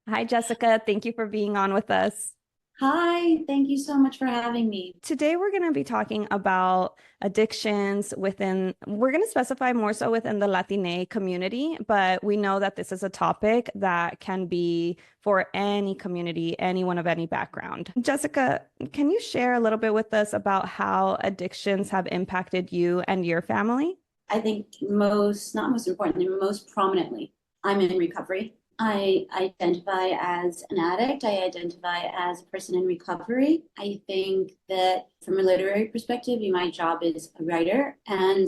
Hi, Jessica. Thank you for being on with us. Hi, thank you so much for having me. Today, we're going to be talking about addictions we're going to specify more so within the Latina community, but we know that this is a topic that can be for any community, anyone of any background. Jessica, can you share a little bit with us about how addictions have impacted you and your family? I think not most importantly, most prominently, I'm in recovery. I identify as an addict. I identify as a person in recovery. I think that from a literary perspective, my job is a writer. And,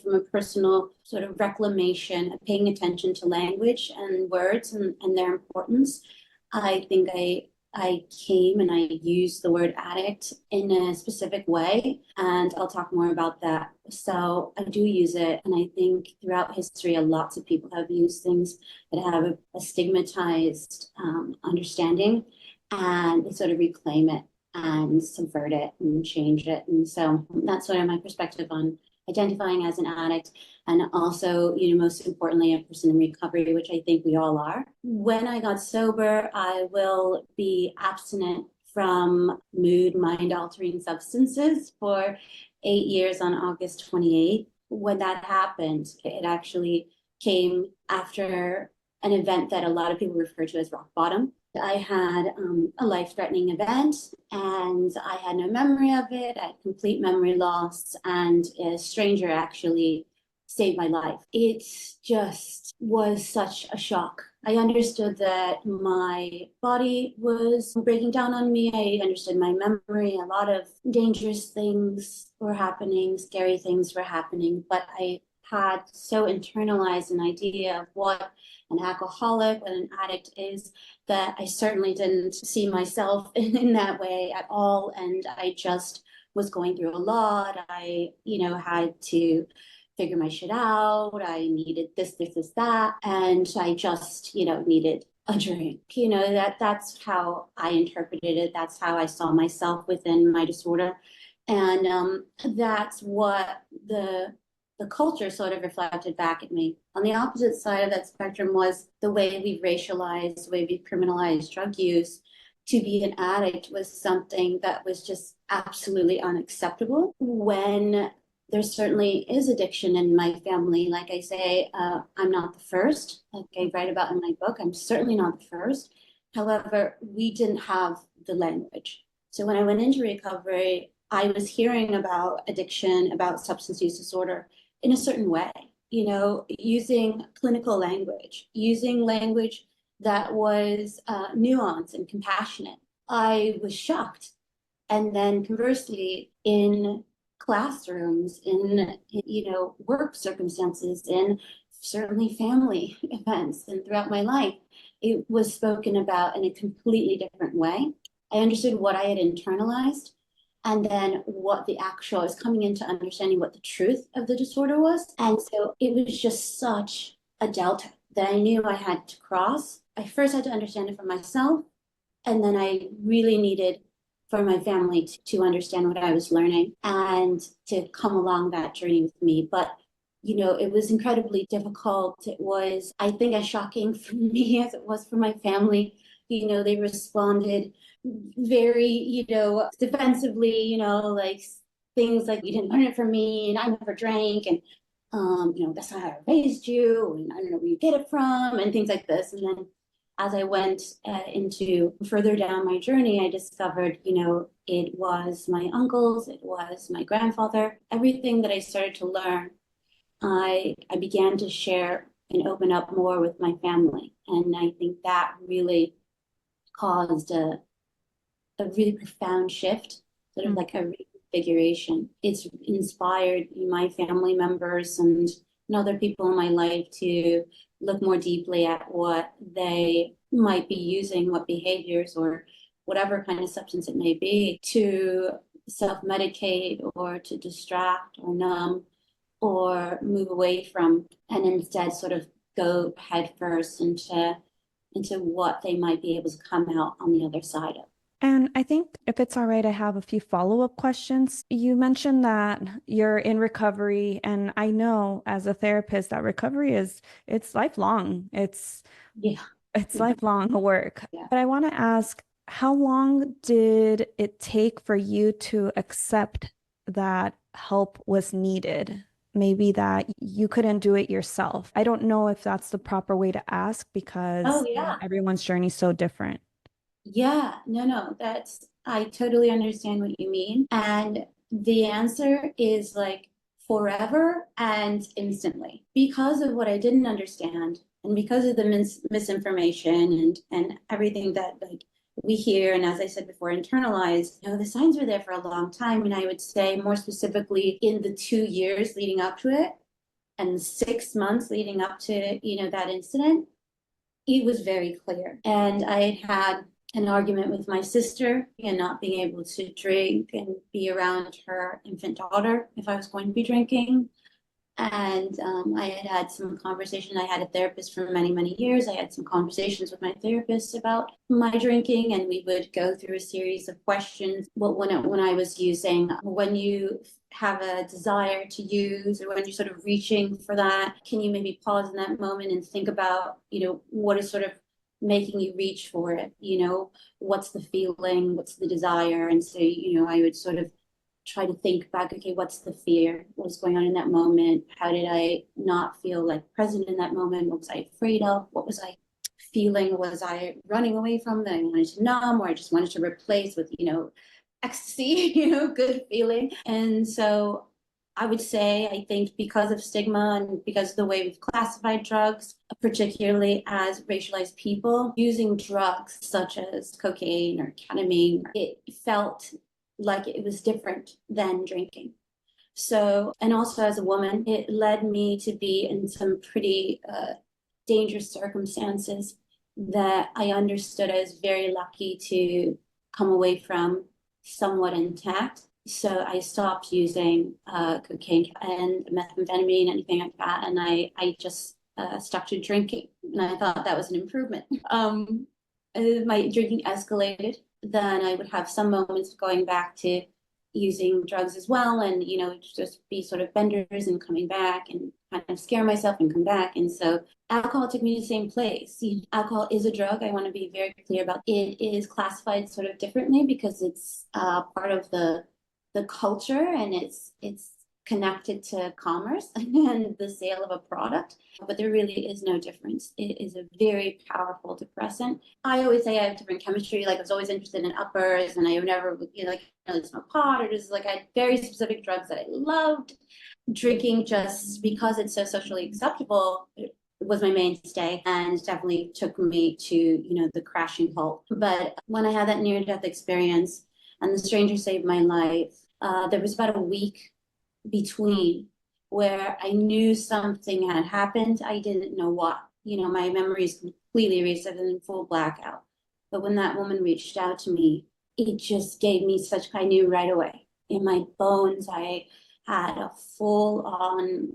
from a personal sort of reclamation, paying attention to language and words and their importance, I think I came and I used the word addict in a specific way, and I'll talk more about that. So I do use it, and I think throughout history, lots of people have used things that have a stigmatized understanding, and they sort of reclaim it and subvert it and change it. And so that's sort of my perspective on identifying as an addict, and also, most importantly, a person in recovery, which I think we all are. When I got sober, I will be abstinent from mood, mind altering substances for 8 years on August 28th. When that happened, it actually came after an event that a lot of people refer to as rock bottom. I had a life threatening event and I had no memory of it. I had complete memory loss, and a stranger actually saved my life. It just was such a shock. I understood that my body was breaking down on me. I understood my memory. A lot of dangerous things were happening, scary things were happening, but I had so internalized an idea of what an alcoholic, what an addict is, that I certainly didn't see myself in that way at all. And I just was going through a lot. I, had to figure my shit out. I needed this, that. And I just, needed a drink. That's how I interpreted it. That's how I saw myself within my disorder. And that's what the culture sort of reflected back at me. On the opposite side of that spectrum was the way we racialized, the way we criminalized drug use. To be an addict was something that was just absolutely unacceptable. When there certainly is addiction in my family, like I say, I'm not the first. Like I write about in my book, I'm certainly not the first. However, we didn't have the language. So when I went into recovery, I was hearing about addiction, about substance use disorder in a certain way, using clinical language, using language that was nuanced and compassionate. I was shocked. And then conversely, in classrooms, in work circumstances, in certainly family events, and throughout my life, it was spoken about in a completely different way. I understood what I had internalized, and then what the actual is coming into understanding what the truth of the disorder was. And so it was just such a delta that I knew I had to cross. I first had to understand it for myself, and then I really needed for my family to understand what I was learning and to come along that journey with me. But it was incredibly difficult. It was, I think, as shocking for me as it was for my family. They responded very, defensively, like things like, you didn't learn it from me, and I never drank, and that's not how I raised you, and I don't know where you get it from, and things like this. And then as I went into further down my journey, I discovered, it was my uncles, it was my grandfather, everything that I started to learn. I began to share and open up more with my family. And I think that really caused a really profound shift, sort of like a reconfiguration. It's inspired my family members and other people in my life to look more deeply at what they might be using, what behaviors or whatever kind of substance it may be, to self-medicate or to distract or numb or move away from, and instead sort of go headfirst into what they might be able to come out on the other side of. And I think if it's all right, I have a few follow-up questions. You mentioned that you're in recovery, and I know as a therapist that recovery it's lifelong. It's Yeah. It's lifelong work. Yeah. But I want to ask, how long did it take for you to accept that help was needed? Maybe that you couldn't do it yourself. I don't know if that's the proper way to ask Oh, because yeah. everyone's journey is so different. Yeah. No, no, I totally understand what you mean. And the answer is like forever and instantly because of what I didn't understand and because of the misinformation and everything that like we hear. And as I said before, internalize, the signs were there for a long time. And I would say more specifically in the 2 years leading up to it and 6 months leading up to, that incident, it was very clear. And I had an argument with my sister and not being able to drink and be around her infant daughter if I was going to be drinking. And I had some conversation. I had a therapist for many, many years. I had some conversations with my therapist about my drinking, and we would go through a series of questions. When I was using, when you have a desire to use, or when you're sort of reaching for that, can you maybe pause in that moment and think about, what is sort of making you reach for it? What's the feeling? What's the desire? And so, I would sort of try to think back, okay, what's the fear? What's going on in that moment? How did I not feel like present in that moment? What was I afraid of? What was I feeling? Was I running away from that I wanted to numb, or I just wanted to replace with, ecstasy, good feeling? And so I would say, I think because of stigma and because of the way we've classified drugs, particularly as racialized people, using drugs such as cocaine or ketamine, it felt like it was different than drinking. So, and also as a woman, it led me to be in some pretty dangerous circumstances that I understood I was very lucky to come away from somewhat intact. So I stopped using cocaine and methamphetamine, anything like that, and I just stuck to drinking, and I thought that was an improvement. My drinking escalated. Then I would have some moments going back to using drugs as well, and just be sort of benders and coming back and kind of scare myself and come back. And so alcohol took me to the same place. Alcohol is a drug. I want to be very clear about it. It is classified sort of differently because it's part of the culture, and it's connected to commerce and the sale of a product, but there really is no difference. It is a very powerful depressant. I always say I have different chemistry. Like I was always interested in uppers, and I would never, smoke pot, or just like I had very specific drugs that I loved. Drinking, just because it's so socially acceptable, was my mainstay, and definitely took me to, the crashing halt. But when I had that near death experience and the stranger saved my life, there was about a week between where I knew something had happened. I didn't know what. My memory is completely erased. I was in full blackout. But when that woman reached out to me, it just gave me such, I knew right away. In my bones, I had a full on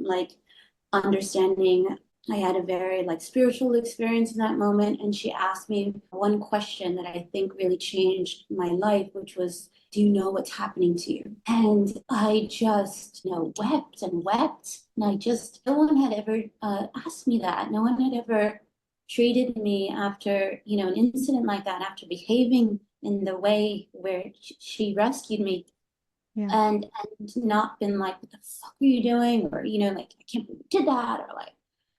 understanding. I had a very spiritual experience in that moment. And she asked me one question that I think really changed my life, which was, do you know what's happening to you? And I just, wept and wept. And no one had ever asked me that. No one had ever treated me after, an incident like that, after behaving in the way where she rescued me. Yeah. And not been like, what the fuck are you doing? Or, I can't believe you did that. Or like,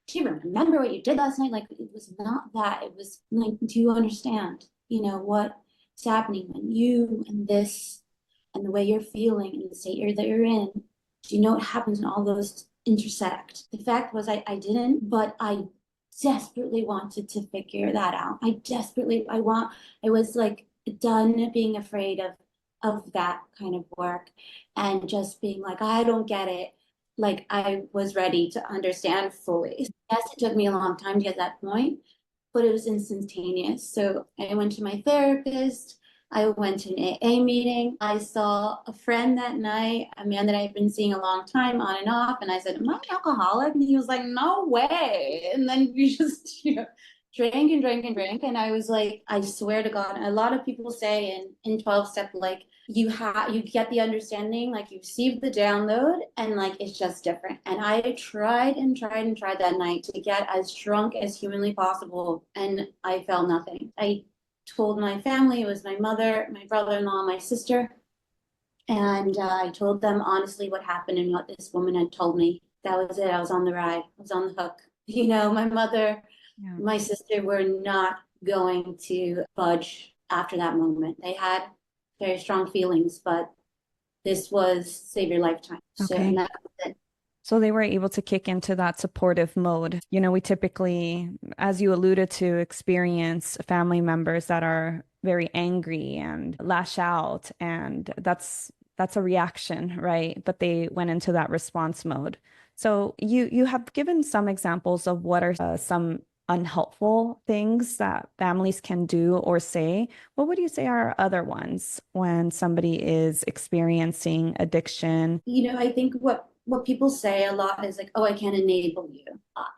do you remember what you did last night? Like, it was not that. It was like, do you understand, what's happening when you and this and the way you're feeling and the state that you're in? Do you know what happens when all those intersect? The fact was, I didn't, but I desperately wanted to figure that out. I was like done being afraid of that kind of work and just being like, I don't get it. Like I was ready to understand fully. Yes, it took me a long time to get that point, but it was instantaneous. So I went to my therapist. I went to an AA meeting. I saw a friend that night, a man that I've been seeing a long time on and off. And I said, am I an alcoholic? And he was like, no way. And then we just, drank and drank and drank. And I was like, I swear to God, a lot of people say in 12 step, like you get the understanding, like you receive the download and like it's just different. And I tried and tried and tried that night to get as drunk as humanly possible. And I felt nothing. I told my family, it was my mother, my brother-in-law, my sister. And I told them honestly what happened and what this woman had told me. That was it. I was on the ride. I was on the hook. My mother, Yeah. my sister were not going to budge after that moment. They had very strong feelings, but this was save your lifetime. So, and Okay. that was it. So they were able to kick into that supportive mode. We typically, as you alluded to, experience family members that are very angry and lash out, and that's a reaction, right? But they went into that response mode. So you have given some examples of what are some unhelpful things that families can do or say. What would you say are other ones when somebody is experiencing addiction? I think what people say a lot is like, "Oh, I can't enable you."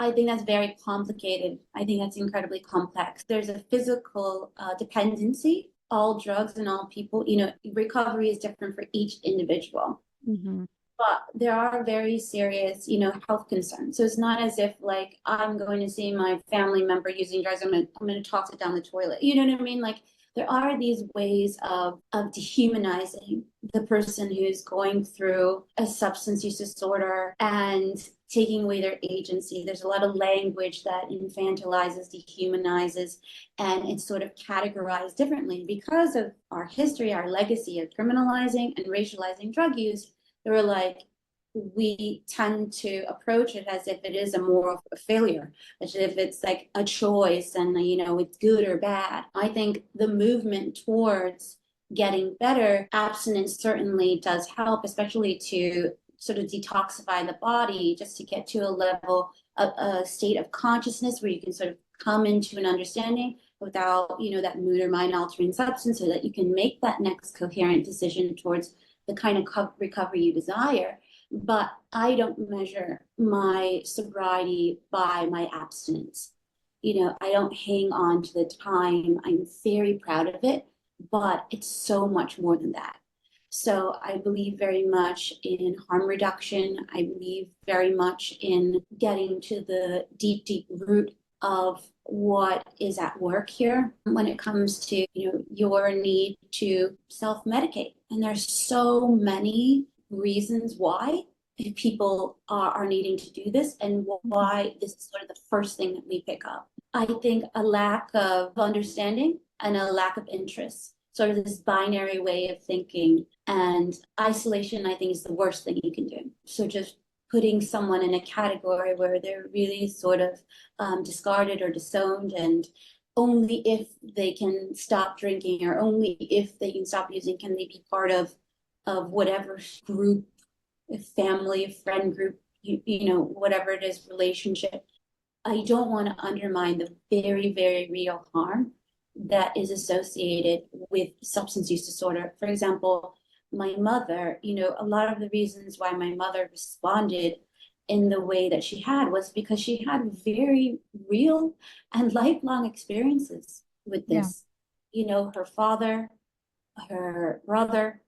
I think that's very complicated. I think that's incredibly complex. There's a physical dependency. All drugs and all people, recovery is different for each individual. Mhm. But there are very serious, health concerns. So it's not as if like I'm going to see my family member using drugs, I'm gonna toss it down the toilet. You know what I mean? Like there are these ways of dehumanizing the person who's going through a substance use disorder and taking away their agency. There's a lot of language that infantilizes, dehumanizes, and it's sort of categorized differently because of our history, our legacy of criminalizing and racializing drug use. They were like, we tend to approach it as if it is a moral failure, as if it's like a choice and, it's good or bad. I think the movement towards getting better, abstinence certainly does help, especially to sort of detoxify the body, just to get to a level of a state of consciousness where you can sort of come into an understanding without, that mood or mind altering substance so that you can make that next coherent decision towards the kind of recovery you desire. But I don't measure my sobriety by my abstinence. I don't hang on to the time. I'm very proud of it, but it's so much more than that. So I believe very much in harm reduction. I believe very much in getting to the deep, deep root of what is at work here when it comes to your need to self-medicate. And there's so many reasons why people are needing to do this and why this is sort of the first thing that we pick up. I think a lack of understanding and a lack of interest, sort of this binary way of thinking, and isolation, I think, is the worst thing you can do. So just putting someone in a category where they're really sort of discarded or disowned, and only if they can stop drinking or only if they can stop using can they be part of whatever group, family, friend group, whatever it is, relationship. I don't want to undermine the very, very real harm that is associated with substance use disorder. For example, my mother, a lot of the reasons why my mother responded in the way that she had was because she had very real and lifelong experiences with Yeah. this. Her father, her brother,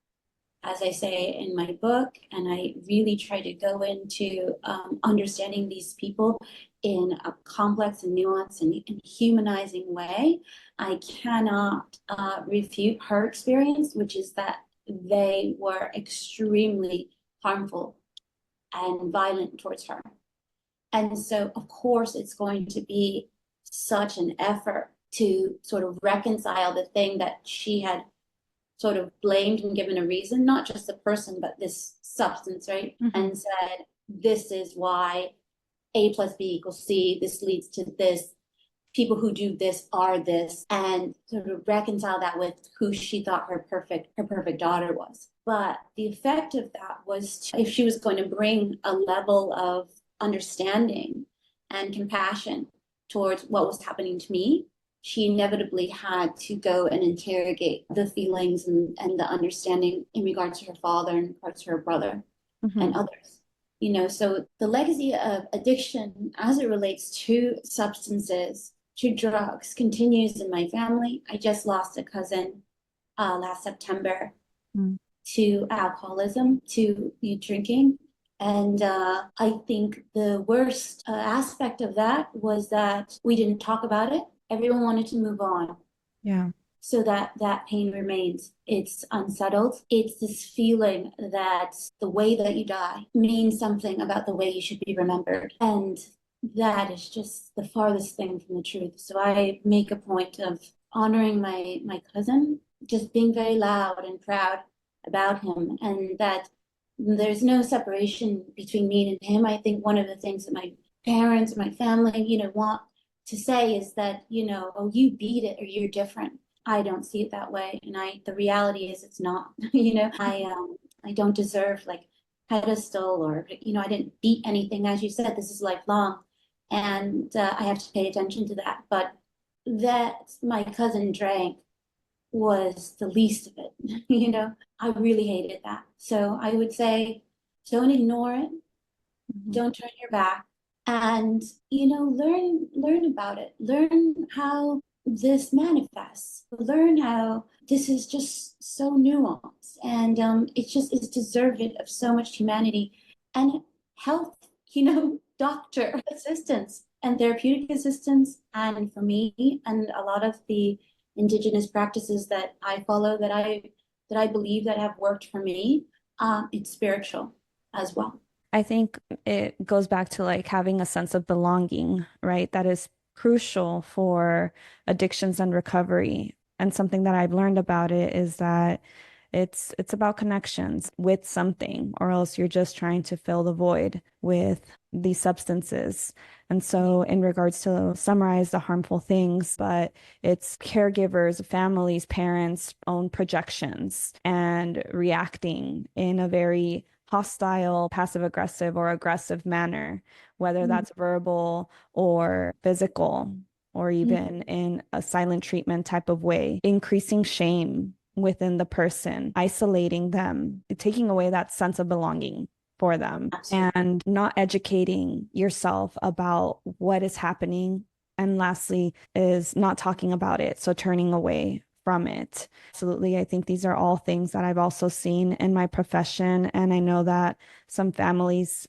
as I say in my book, and I really try to go into understanding these people in a complex and nuanced and humanizing way. I cannot refute her experience, which is that they were extremely harmful and violent towards her. And so, of course, it's going to be such an effort to sort of reconcile the thing that she had sort of blamed and given a reason, not just the person, but this substance, right? Mhm. And said, this is why A plus B equals C, this leads to this. People who do this are this, and sort of reconcile that with who she thought her perfect daughter was. But the effect of that was if she was going to bring a level of understanding and compassion towards what was happening to me, she inevitably had to go and interrogate the feelings and the understanding in regards to her father and in regards to her brother and Mhm. others. So the legacy of addiction as it relates to substances to drugs continues in my family. I just lost a cousin last September Mm. to alcoholism, to drinking. And I think the worst aspect of that was that we didn't talk about it. Everyone wanted to move on. Yeah. So that pain remains. It's unsettled. It's this feeling that the way that you die means something about the way you should be remembered. And that is just the farthest thing from the truth. So I make a point of honoring my cousin, just being very loud and proud about him, and that there's no separation between me and him. I think one of the things that my parents, my family, want to say is that, oh, you beat it or you're different. I don't see it that way. And the reality is it's not, I don't deserve like pedestal or, I didn't beat anything. As you said, this is lifelong. And I have to pay attention to that. But that my cousin drank was the least of it. I really hated that. So I would say, don't ignore it. Mhm. Don't turn your back, and learn about it. Learn how this manifests. Learn how this is just so nuanced, and it's deserving of so much humanity and health, doctor assistance and therapeutic assistance. And for me and a lot of the indigenous practices that I follow, that I believe that have worked for me, it's spiritual as well. I think it goes back to like having a sense of belonging, right? That is crucial for addictions and recovery. And something that I've learned about it is that it's about connections with something, or else you're just trying to fill the void with these substances. And so, in regards to summarize the harmful things, but it's caregivers, families, parents' own projections and reacting in a very hostile, passive aggressive, or aggressive manner, whether Mm. that's verbal or physical, or Mm. even in a silent treatment type of way, increasing shame within the person, isolating them, taking away that sense of belonging for them, Absolutely. and not educating yourself about what is happening. And lastly, is not talking about it. So turning away from it. Absolutely. I think these are all things that I've also seen in my profession. And I know that some families,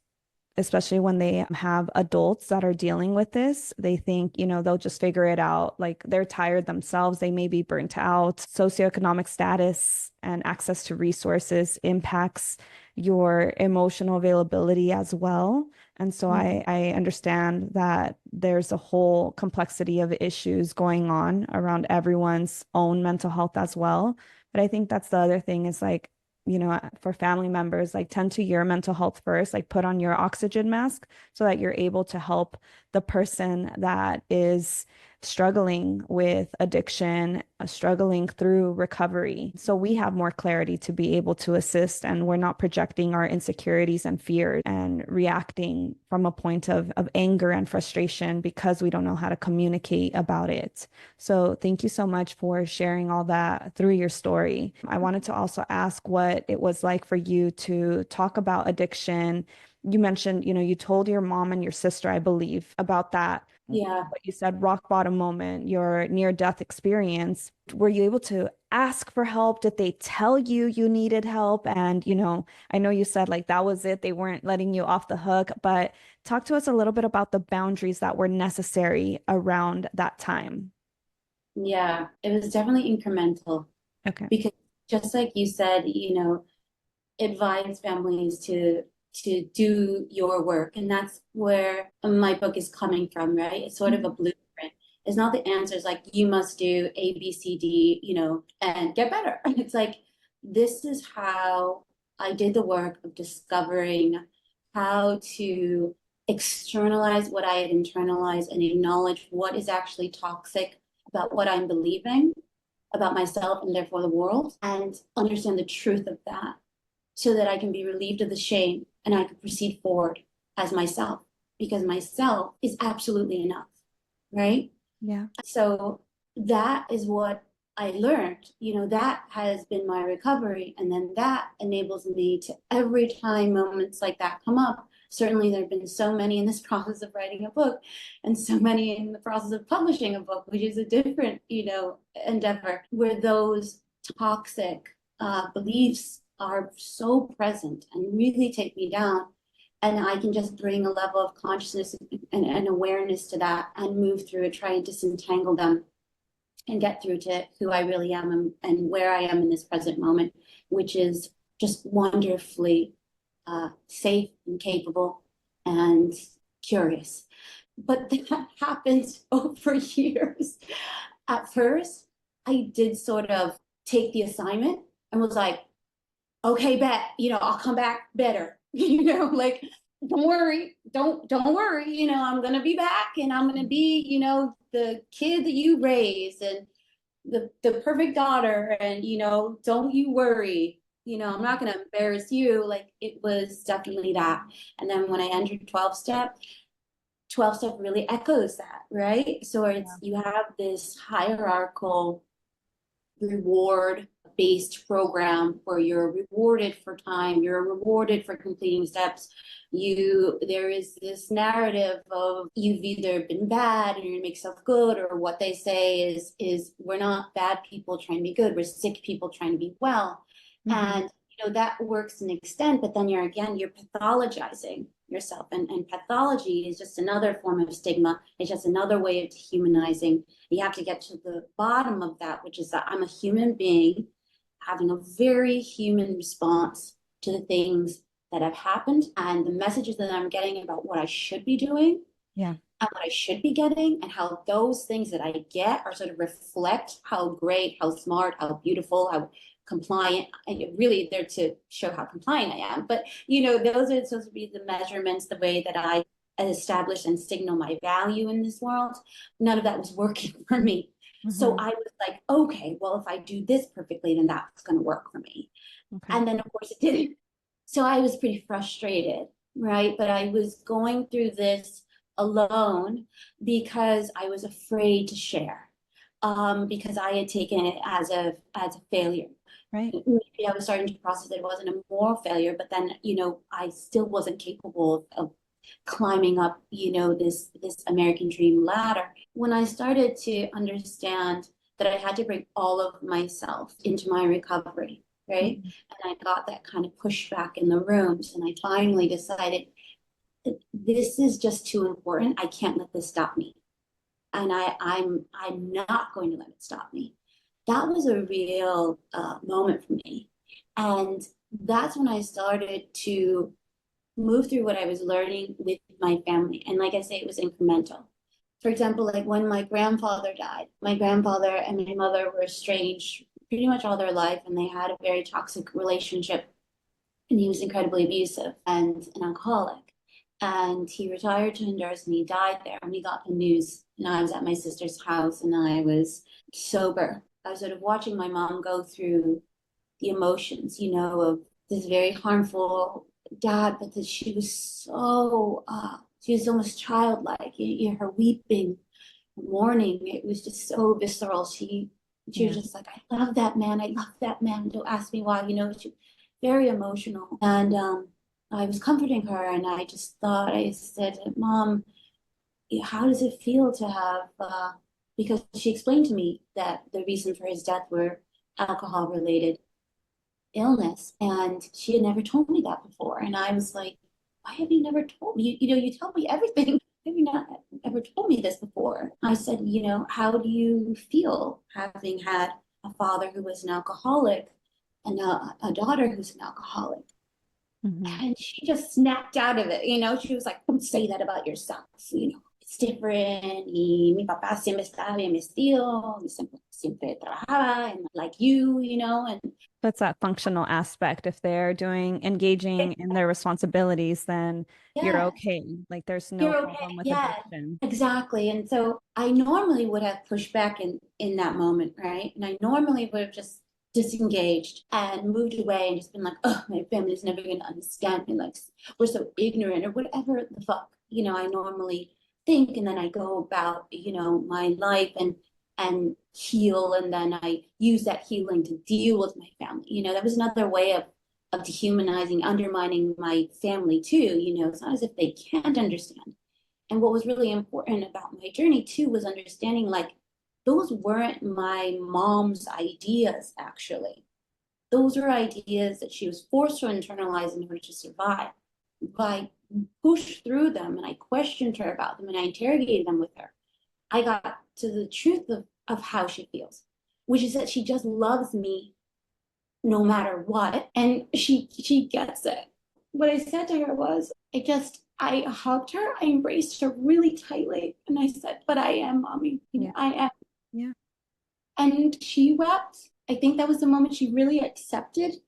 especially when they have adults that are dealing with this, they think, they'll just figure it out. Like they're tired themselves, they may be burnt out. Socioeconomic status and access to resources impacts your emotional availability as well. And so Mhm. I understand that there's a whole complexity of issues going on around everyone's own mental health as well. But I think that's the other thing is like, for family members, like tend to your mental health first, like put on your oxygen mask so that you're able to help the person that is struggling with addiction, struggling through recovery. So we have more clarity to be able to assist, and we're not projecting our insecurities and fears and reacting from a point of anger and frustration because we don't know how to communicate about it. So thank you so much for sharing all that through your story. I wanted to also ask what it was like for you to talk about addiction. You mentioned, you told your mom and your sister, I believe, about that. Yeah. What you said, rock bottom moment, your near death experience. Were you able to ask for help? Did they tell you you needed help? And, I know you said like that was it. They weren't letting you off the hook, but talk to us a little bit about the boundaries that were necessary around that time. Yeah, it was definitely incremental Okay. because just like you said, advise families to do your work. And that's where my book is coming from, right? It's sort of a Mhm. blueprint. It's not the answers like you must do A, B, C, D, and get better. It's like this is how I did the work of discovering how to externalize what I had internalized and acknowledge what is actually toxic about what I'm believing about myself and therefore the world, and understand the truth of that so that I can be relieved of the shame and I can proceed forward as myself, because myself is absolutely enough, right? Yeah. So that is what I learned. That has been my recovery. And then that enables me to every time moments like that come up, Certainly, there have been so many in this process of writing a book, and so many in the process of publishing a book, which is a different, endeavor, where those toxic beliefs are so present and really take me down. And I can just bring a level of consciousness and awareness to that and move through it, try and disentangle them and get through to who I really am and where I am in this present moment, which is just wonderfully safe and capable and curious. But that happened over years. At first, I did sort of take the assignment and was like, okay, bet, I'll come back better. Like, don't worry, don't worry, I'm gonna be back and I'm gonna be, the kid that you raised and the perfect daughter, and don't you worry, I'm not gonna embarrass you. Like, it was definitely that. And then when I entered 12 step really echoes that, right? So it's, you have this hierarchical reward based program where you're rewarded for time, you're rewarded for completing steps. There is this narrative of you've either been bad and you're gonna make yourself good, or what they say is we're not bad people trying to be good, we're sick people trying to be well. And that works to an extent, but then you're pathologizing yourself, and pathology is just another form of stigma. It's just another way of dehumanizing. You have to get to the bottom of that, which is that I'm a human being having a very human response to the things that have happened and the messages that I'm getting about what I should be doing. Yeah. And what I should be getting, and how those things that I get are sort of reflect how great, how smart, how beautiful, how compliant, and really they're to show how compliant I am. But those are supposed to be the measurements, the way that I establish and signal my value in this world. None of that was working for me. So I was like, okay, well, if I do this perfectly, then that's going to work for me. Okay. And then of course it didn't. So I was pretty frustrated, right? But I was going through this alone because I was afraid to share, because I had taken it as a failure. Right. Maybe I was starting to process that it wasn't a moral failure, but then I still wasn't capable of climbing up this American dream ladder. When I started to understand that I had to bring all of myself into my recovery, right? And I got that kind of pushback in the rooms, and I finally decided this is just too important. I can't let this stop me. And I'm not going to let it stop me. That was a real moment for me. And that's when I started to move through what I was learning with my family. And like I say, it was incremental. For example, like when my grandfather died, my grandfather and my mother were estranged pretty much all their life, and they had a very toxic relationship. And he was incredibly abusive and an alcoholic. And he retired to Honduras and he died there. And we got the news, and I was at my sister's house and I was sober. I was sort of watching my mom go through the emotions, of this very harmful dad, but that she was she was almost childlike. Her weeping, mourning, it was just so visceral. She was just like, I love that man. I love that man. Don't ask me why. She very emotional. And I was comforting her, and I said, Mom, how does it feel to have, because she explained to me that the reason for his death were alcohol related illness. And she had never told me that before. And I was like, why have you never told me? You tell me everything. Have you not ever told me this before? I said, how do you feel having had a father who was an alcoholic and a daughter who's an alcoholic? And she just snapped out of it. She was like, don't say that about yourself. It's different. Y mi papá siempre estaba bien vestido, siempre trabajaba, and like and That's that functional aspect. If they're engaging in their responsibilities, then you're yeah, okay. Like there's no you're okay. problem with Yeah, addiction. exactly. And so I normally would have pushed back in that moment, right? And I normally would have just disengaged and moved away and just been like, oh, my family's never going to understand me. Like, we're so ignorant, or whatever the fuck, I normally think. And then I go about, my life and heal. And then I use that healing to deal with my family. That was another way of of dehumanizing, undermining my family too. It's not as if they can't understand. And what was really important about my journey too was understanding like those weren't my mom's ideas, actually. Those were ideas that she was forced to internalize in order to survive. I pushed through them and I questioned her about them and I interrogated them with her. I got to the truth of how she feels, which is that she just loves me no matter what. And she gets it. What I said to her was, I hugged her, I embraced her really tightly, and I said, "But I am mommy, Yeah. I am." Yeah. And she wept. I think that was the moment she really accepted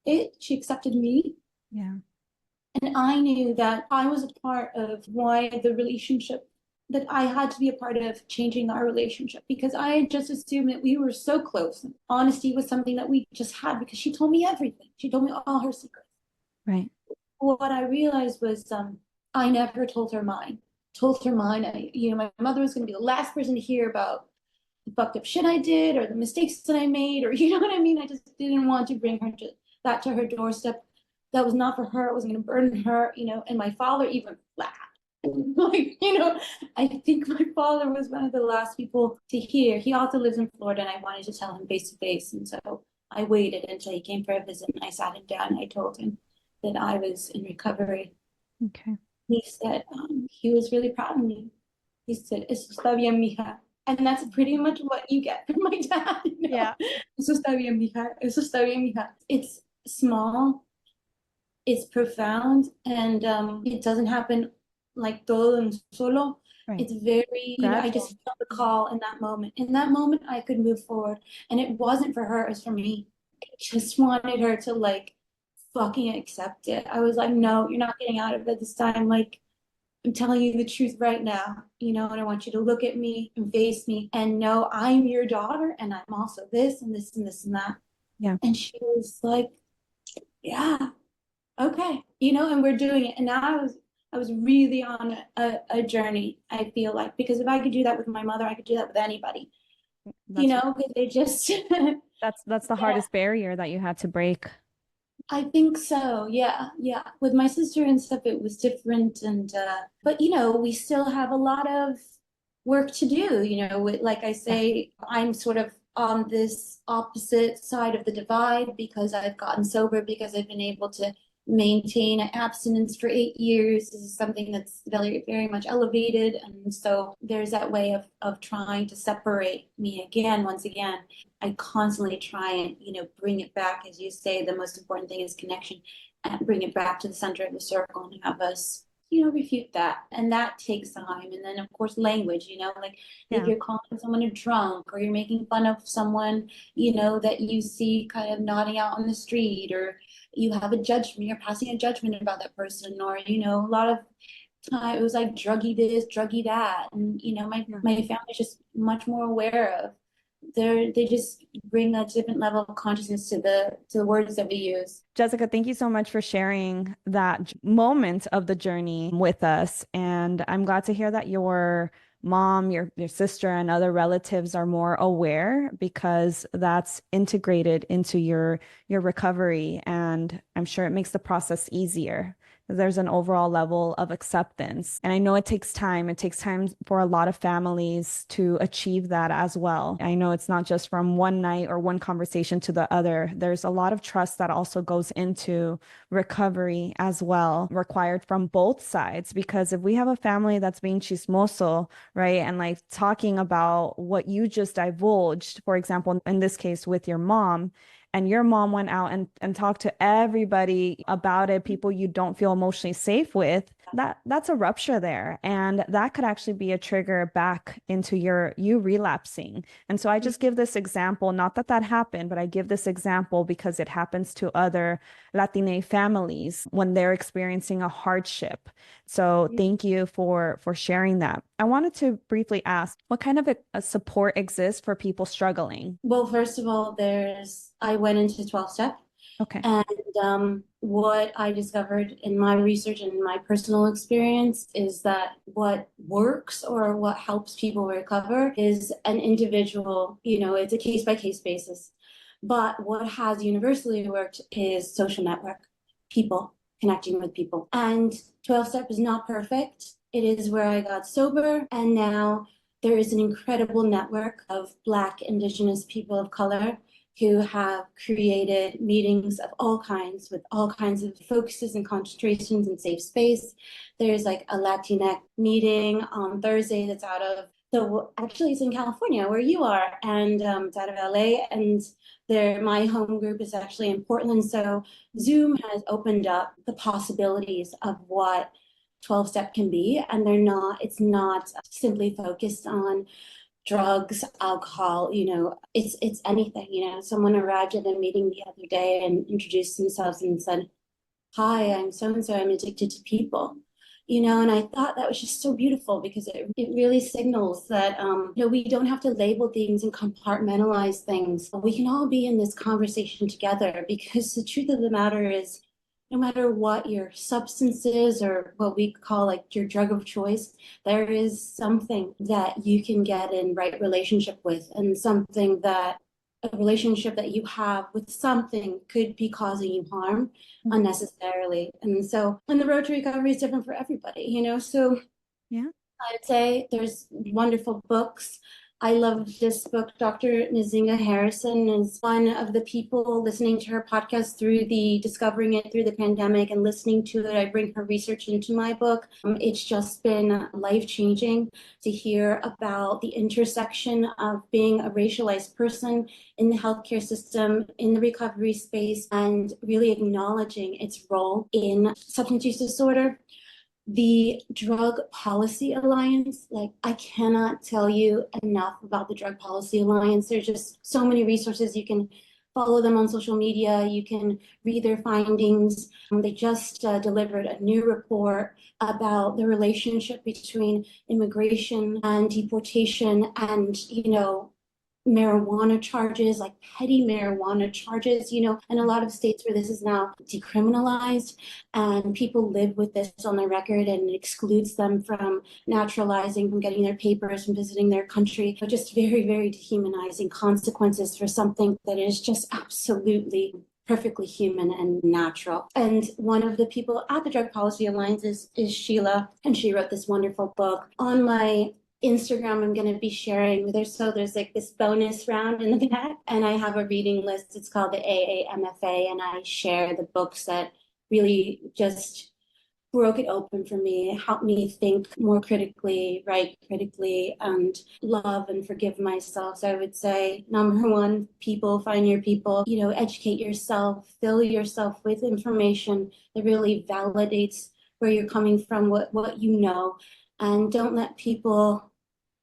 it. She accepted me. Yeah. And I knew that I was a part of why the relationship, that I had to be a part of changing our relationship because I had just assumed that we were so close. Honesty was something that we just had because she told me everything. She told me all her secrets. Right. What I realized was I never told her mine. Told her mine. My mother was going to be the last person to hear about the fucked up shit I did or the mistakes that I made, or you know what I mean. I just didn't want to bring her to that to her doorstep. That was not for her. It wasn't going to burden her, And my father even laughed. Like, I think my father was one of the last people to hear. He also lives in Florida, and I wanted to tell him face to face, and so I waited until he came for a visit, and I sat him down, and I told him that I was in recovery. Okay. He said he was really proud of me. He said, "Eso está bien, mija." And that's pretty much what you get from my dad. Yeah. Eso está bien, mija. Eso está bien, mija. It's small, it's profound, and it doesn't happen like todo en solo. Right. It's very, I Gradual. just felt the call in that moment. In that moment, I could move forward. And it wasn't for her, it was for me. I just wanted her to like fucking accept it. I was like, no, you're not getting out of it this time. Like, I'm telling you the truth right now, and I want you to look at me and face me and know I'm your daughter and I'm also this and this and this and that. Yeah. And she was like, yeah, okay, and we're doing it. And now I was really on a journey, I feel like, because if I could do that with my mother, I could do that with anybody, That's because they just, that's the yeah, hardest barrier that you had to break. I think so. Yeah, yeah. With my sister and stuff, it was different, and but we still have a lot of work to do. Like I Yeah. say, I'm sort of on this opposite side of the divide because I've gotten sober because I've been able to maintain abstinence for 8 years. This is something that's very, very much elevated, and so there's that way of trying to separate me again, once again. I constantly try and, bring it back. As you say, the most important thing is connection and bring it back to the center of the circle and have us, refute that. And that takes time. And then, of course, language, like if Yeah. you're calling someone a drunk or you're making fun of someone, that you see kind of nodding out on the street, or you have a judgment, you're passing a judgment about that person, or, a lot of time it was like druggy this, druggy that. And, Yeah. my family's just much more aware of they just bring a different level of consciousness to the words that we use. Jessica, thank you so much for sharing that moment of the journey with us. And I'm glad to hear that your mom, your sister, and other relatives are more aware because that's integrated into your recovery. And I'm sure it makes the process easier. There's an overall level of acceptance. And I know it takes time. It takes time for a lot of families to achieve that as well. I know it's not just from one night or one conversation to the other. There's a lot of trust that also goes into recovery as well, required from both sides. Because if we have a family that's being chismoso, right, and like talking about what you just divulged, for example, in this case with your mom, and your mom went out and talked to everybody about it, people you don't feel emotionally safe with, that's a rupture there. And that could actually be a trigger back into you relapsing. And so I just give this example, not that that happened, but I give this example because it happens to other Latina families when they're experiencing a hardship. So thank you for sharing that. I wanted to briefly ask, what kind of a support exists for people struggling? Well, first of all, I went into 12 step, Okay. and what I discovered in my research and my personal experience is that what works or what helps people recover is an individual, it's a case by case basis. But what has universally worked is social network, people connecting with people. And 12 step is not perfect. It is where I got sober. And now there is an incredible network of Black, Indigenous people of color who have created meetings of all kinds with all kinds of focuses and concentrations and safe space. There's like a Latina meeting on Thursday that's out of actually it's in California where you are, and it's out of LA, and my home group is actually in Portland. So Zoom has opened up the possibilities of what 12 step can be, and it's not simply focused on drugs, alcohol, it's anything. Someone arrived at a meeting the other day and introduced themselves and said, "Hi, I'm so and so, I'm addicted to people." And I thought that was just so beautiful because it really signals that we don't have to label things and compartmentalize things. We can all be in this conversation together, because the truth of the matter is, no matter what your substance is or what we call like your drug of choice, there is something that you can get in right relationship with, and something that a relationship that you have with something could be causing you harm unnecessarily. And the road to recovery is different for everybody, So Yeah. I'd say there's wonderful books. I love this book. Dr. Nzinga Harrison is one of the people listening to her podcast discovering it through the pandemic and listening to it. I bring her research into my book. It's just been life-changing to hear about the intersection of being a racialized person in the healthcare system, in the recovery space, and really acknowledging its role in substance use disorder. The Drug Policy Alliance, like, I cannot tell you enough about the Drug Policy Alliance. There's just so many resources. You can follow them on social media. You can read their findings. They just delivered a new report about the relationship between immigration and deportation, and, marijuana charges, like petty marijuana charges, and a lot of states where this is now decriminalized, and people live with this on their record, and it excludes them from naturalizing, from getting their papers, from visiting their country. But just very, very dehumanizing consequences for something that is just absolutely perfectly human and natural. And one of the people at the Drug Policy Alliance is Sheila, and she wrote this wonderful book. On my Instagram, I'm going to be sharing. There's like this bonus round in the back, and I have a reading list. It's called the AAMFA, and I share the books that really just broke it open for me, helped me think more critically, write critically, and love and forgive myself. So I would say, number one, people, find your people, educate yourself, fill yourself with information that really validates where you're coming from, what you know, and don't let people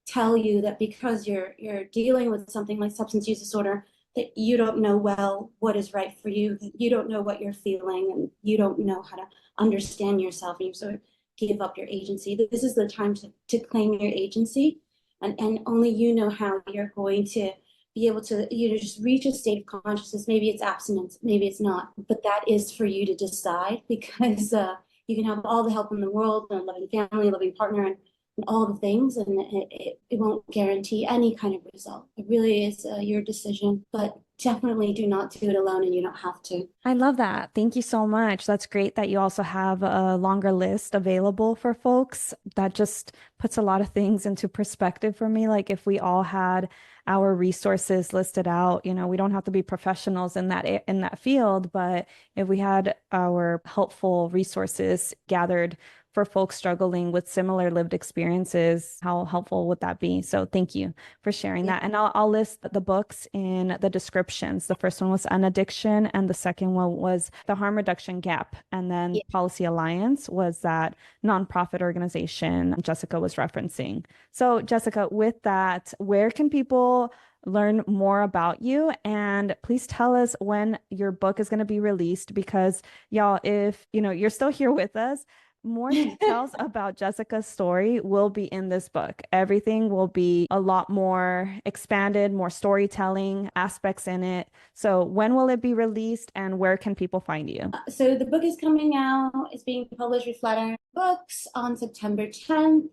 tell you that because you're dealing with something like substance use disorder, that you don't know well what is right for you, that you don't know what you're feeling, and you don't know how to understand yourself, and you sort of give up your agency. This is the time to claim your agency, and only you know how you're going to be able to just reach a state of consciousness. Maybe it's abstinence, maybe it's not, but that is for you to decide, because you can have all the help in the world, and a loving family, a loving partner, and all the things, and it won't guarantee any kind of result. It really is your decision, but definitely do not do it alone, and you don't have to. I love that. Thank you so much. That's great that you also have a longer list available for folks. That just puts a lot of things into perspective for me. Like if we all had our resources listed out, we don't have to be professionals in that field, but if we had our helpful resources gathered for folks struggling with similar lived experiences, how helpful would that be? So thank you for sharing Yeah. that. And I'll list the books in the descriptions. The first one was An Addiction, and the second one was The Harm Reduction Gap. And then Yeah. Policy Alliance was that nonprofit organization Jessica was referencing. So, Jessica, with that, where can people learn more about you? And please tell us when your book is going to be released, because y'all, if you're still here with us, more details about Jessica's story will be in this book. Everything will be a lot more expanded, more storytelling aspects in it. So when will it be released, and where can people find you? So the book is coming out. It's being published with Flatiron Books on September 10th.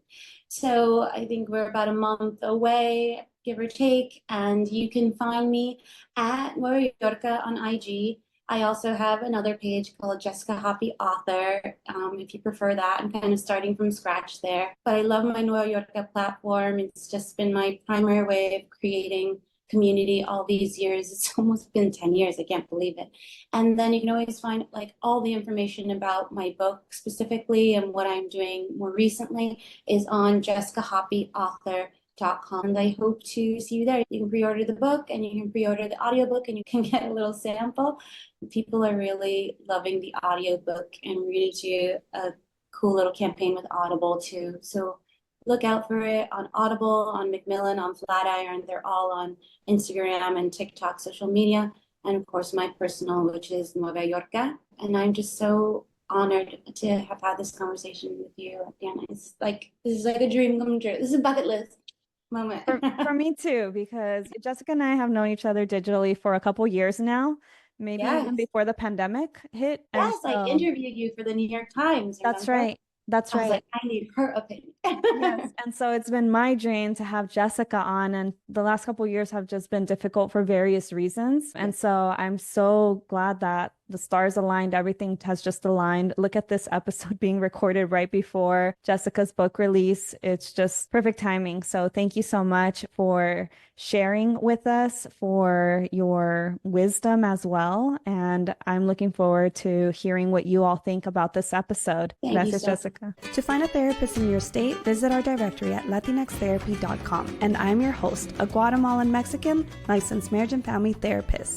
So I think we're about a month away. give or take. And you can find me at Moriorca on IG. I also have another page called Jessica Hoppe Author, if you prefer that. I'm kind of starting from scratch there. But I love my Nueva Yorka platform. It's just been my primary way of creating community all these years. It's almost been 10 years. I can't believe it. And then you can always find like all the information about my book specifically and what I'm doing more recently is on jessicahoppyauthor.com. And I hope to see you there. You can pre-order the book and you can pre-order the audiobook and you can get a little sample. People are really loving the audiobook, and we're going to do a cool little campaign with Audible too. So look out for it on Audible, on Macmillan, on Flatiron. They're all on Instagram and TikTok, social media. And of course, my personal, which is Nueva Yorka. And I'm just so honored to have had this conversation with you, Diana. It's like, this is like a dream come true. This is a bucket list moment. For me too, because Jessica and I have known each other digitally for a couple years now, maybe even Yes. before the pandemic hit. And Yes, I so interviewed you for the New York Times, that's remember? right. That's I was right. like, I need her opinion. Yes. And so it's been my dream to have Jessica on, and the last couple years have just been difficult for various reasons. Yeah. And so I'm so glad that the stars aligned, everything has just aligned. Look at this episode being recorded right before Jessica's book release. It's just perfect timing. So thank you so much for sharing with us, for your wisdom as well. And I'm looking forward to hearing what you all think about this episode. Thank you Gracias, so much. Jessica. To find a therapist in your state, visit our directory at latinxtherapy.com. And I'm your host, a Guatemalan Mexican licensed marriage and family therapist.